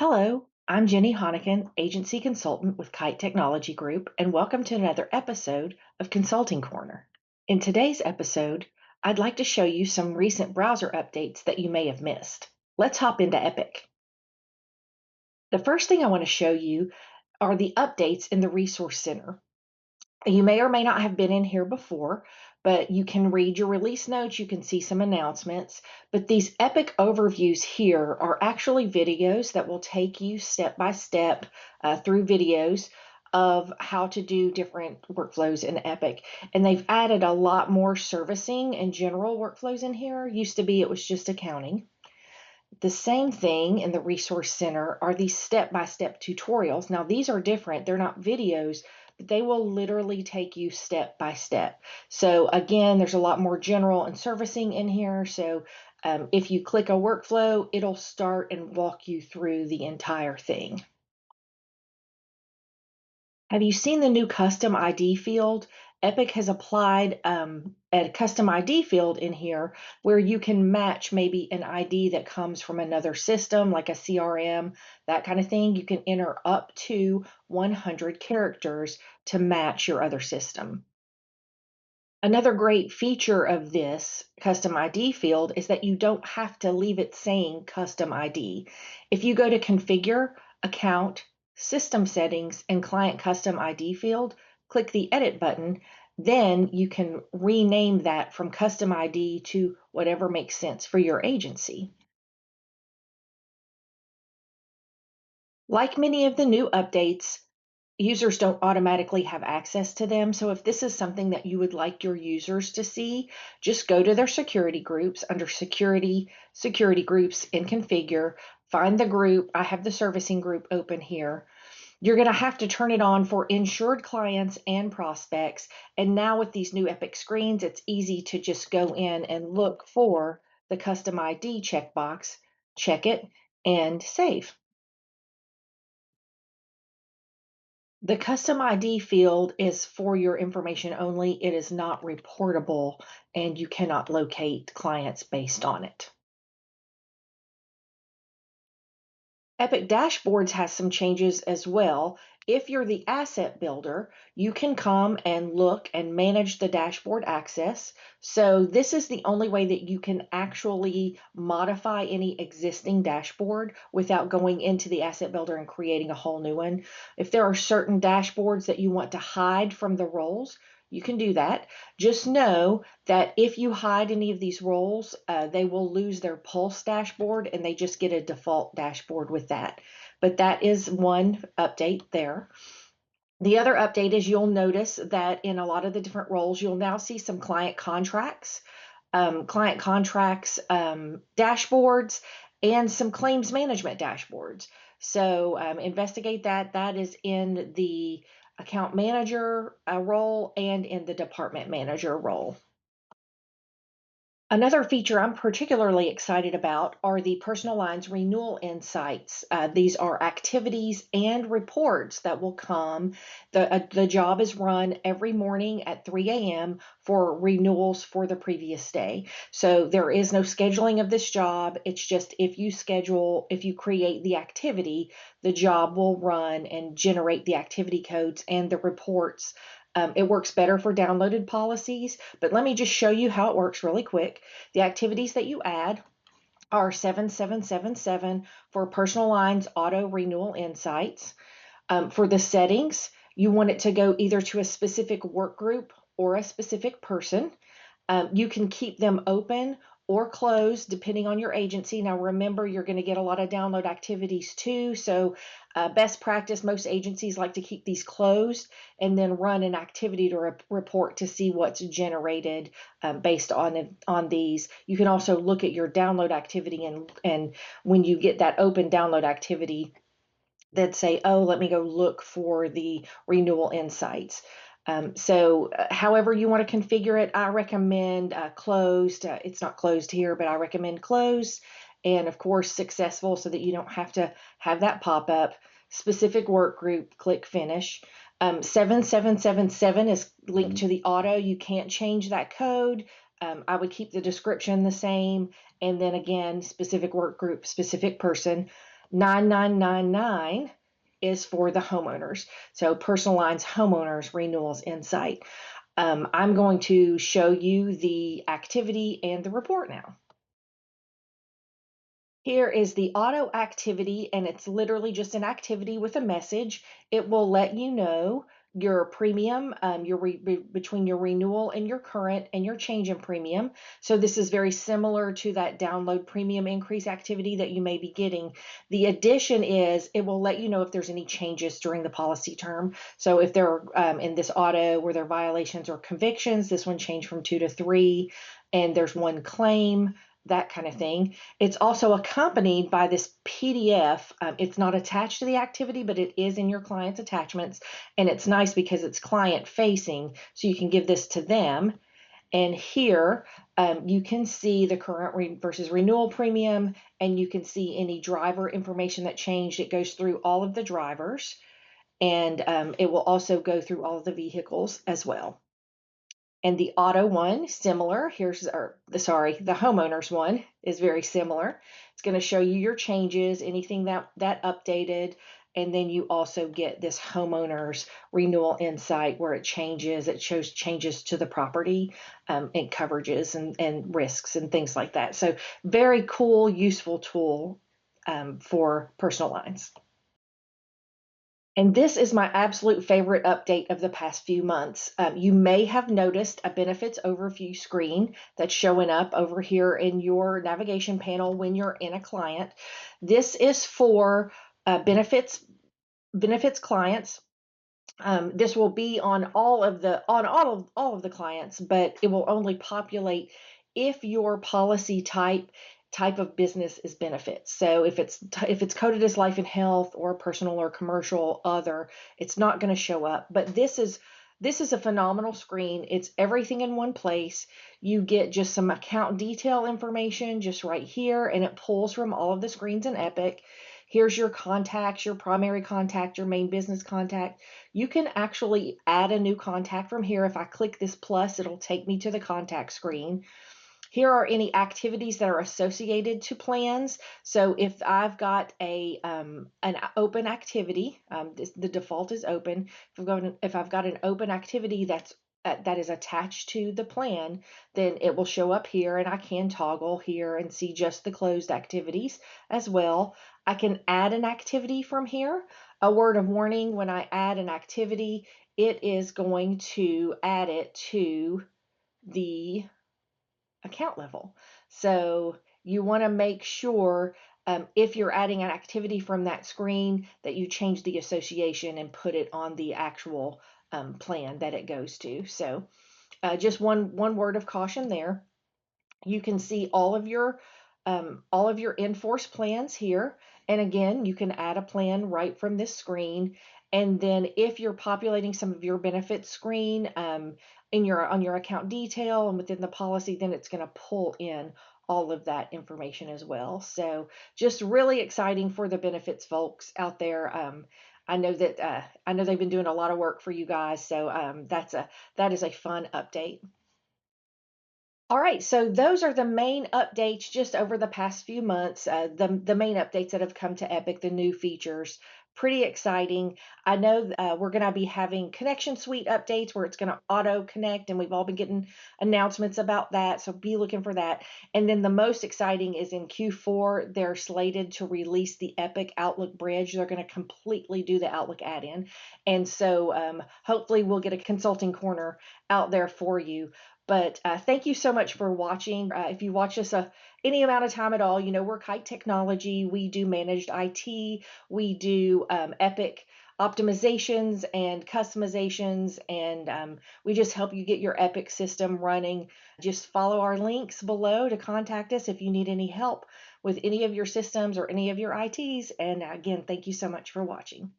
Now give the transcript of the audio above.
Hello, I'm Jenny Honican, agency consultant with Kite Technology Group, and welcome to another episode of Consulting Corner. In today's episode, I'd like to show you some recent browser updates that you may have missed. Let's hop into Epic. The first thing I want to show you are the updates in the Resource Center. You may or may not have been in here before, but you can read your release notes, you can see some announcements, but these epic overviews here are actually videos that will take you step by step through videos of how to do different workflows in Epic. And they've added a lot more servicing and general workflows in here. Used to be it was just accounting. The same thing in the Resource Center are these step-by-step tutorials. Now, these are different. They're not videos, but they will literally take you step by step. So again, there's a lot more general and servicing in here. So if you click a workflow, it'll start and walk you through the entire thing. Have you seen the new custom ID field? Epic has applied a custom ID field in here where you can match maybe an ID that comes from another system, like a CRM, that kind of thing. You can enter up to 100 characters to match your other system. Another great feature of this custom ID field is that you don't have to leave it saying custom ID. If you go to Configure, Account, System Settings, and Client Custom ID field, click the Edit button, then you can rename that from custom ID to whatever makes sense for your agency. Like many of the new updates, users don't automatically have access to them. So if this is something that you would like your users to see, just go to their security groups under security groups and configure, find the group. I have the servicing group open here. You're going to have to turn it on for insured clients and prospects. And now with these new Epic screens, it's easy to just go in and look for the custom ID checkbox, check it, and save. The custom ID field is for your information only. It is not reportable, and you cannot locate clients based on it. Epic Dashboards has some changes as well. If you're the asset builder, you can come and look and manage the dashboard access. So this is the only way that you can actually modify any existing dashboard without going into the asset builder and creating a whole new one. If there are certain dashboards that you want to hide from the roles, you can do that. Just know that if you hide any of these roles, they will lose their Pulse dashboard and they just get a default dashboard with that. But that is one update there. The other update is you'll notice that in a lot of the different roles, you'll now see some client contracts, dashboards, and some claims management dashboards. So investigate that. That is in the account manager role and in the department manager role. Another feature I'm particularly excited about are the Personal Lines Renewal Insights. These are activities and reports that will come. The job is run every morning at 3 a.m. for renewals for the previous day. So there is no scheduling of this job. It's just if you create the activity, the job will run and generate the activity codes and the reports. It works better for downloaded policies, but let me just show you how it works really quick. The activities that you add are 7777 for Personal Lines Auto Renewal Insights. For the settings, you want it to go either to a specific work group or a specific person. You can keep them open or closed depending on your agency. Now remember, you're going to get a lot of download activities too. So best practice, most agencies like to keep these closed and then run an activity to report to see what's generated based on these. You can also look at your download activity and when you get that open download activity, then say, oh, let me go look for the renewal insights. However you want to configure it, I recommend closed. It's not closed here, but I recommend closed. And of course, successful so that you don't have to have that pop up. Specific work group, click finish. 7777 is linked to the auto. You can't change that code. I would keep the description the same. And then again, specific work group, specific person. 9999 is for the homeowners. So Personal Lines Homeowners Renewals Insight. I'm going to show you the activity and the report now. Here is the auto activity, and it's literally just an activity with a message. It will let you know your premium, between your renewal and your current, and your change in premium. So this is very similar to that download premium increase activity that you may be getting. The addition is it will let you know if there's any changes during the policy term. So if there are, in this auto, were there violations or convictions, this one changed from 2 to 3, and there's one claim, that kind of thing. It's also accompanied by this PDF. It's not attached to the activity, but it is in your client's attachments. And it's nice because it's client facing, so you can give this to them. And here you can see the current versus renewal premium, and you can see any driver information that changed. It goes through all of the drivers, and it will also go through all of the vehicles as well. And the auto one, similar. The homeowners one is very similar. It's going to show you your changes, anything that updated, and then you also get this homeowners renewal insight where it shows changes to the property, and coverages and risks and things like that. So very cool, useful tool for personal lines. And this is my absolute favorite update of the past few months. You may have noticed a benefits overview screen that's showing up over here in your navigation panel when you're in a client. This is for benefits clients. This will be on all of the clients, but it will only populate if your policy type of business is benefits. So if it's coded as life and health or personal or commercial other, it's not going to show up. But this is a phenomenal screen. It's everything in one place. You get just some account detail information just right here, and it pulls from all of the screens in Epic. Here's your contacts, your primary contact, your main business contact. You can actually add a new contact from here. If I click this plus, it'll take me to the contact screen. Here are any activities that are associated to plans. So if I've got an open activity, the default is open. If I've got an open activity that is attached to the plan, then it will show up here, and I can toggle here and see just the closed activities as well. I can add an activity from here. A word of warning: when I add an activity, it is going to add it to the account level. So you want to make sure, if you're adding an activity from that screen, that you change the association and put it on the actual plan that it goes to. So just one word of caution there. You can see all of your in-force plans here. And again, you can add a plan right from this screen. And then if you're populating some of your benefits screen on your account detail and within the policy, then it's going to pull in all of that information as well. So just really exciting for the benefits folks out there. I know they've been doing a lot of work for you guys. So that is a fun update. All right, so those are the main updates just over the past few months. The main updates that have come to Epic, the new features, pretty exciting. I know we're going to be having Connection Suite updates where it's going to auto connect, and we've all been getting announcements about that, so be looking for that. And then the most exciting is in Q4, they're slated to release the Epic Outlook Bridge. They're going to completely do the Outlook add-in, and so hopefully we'll get a consulting corner out there for you. But thank you so much for watching. If you watch us any amount of time at all, we're Kite Technology. We do managed IT. We do Epic optimizations and customizations, and we just help you get your Epic system running. Just follow our links below to contact us if you need any help with any of your systems or any of your ITs. And again, thank you so much for watching.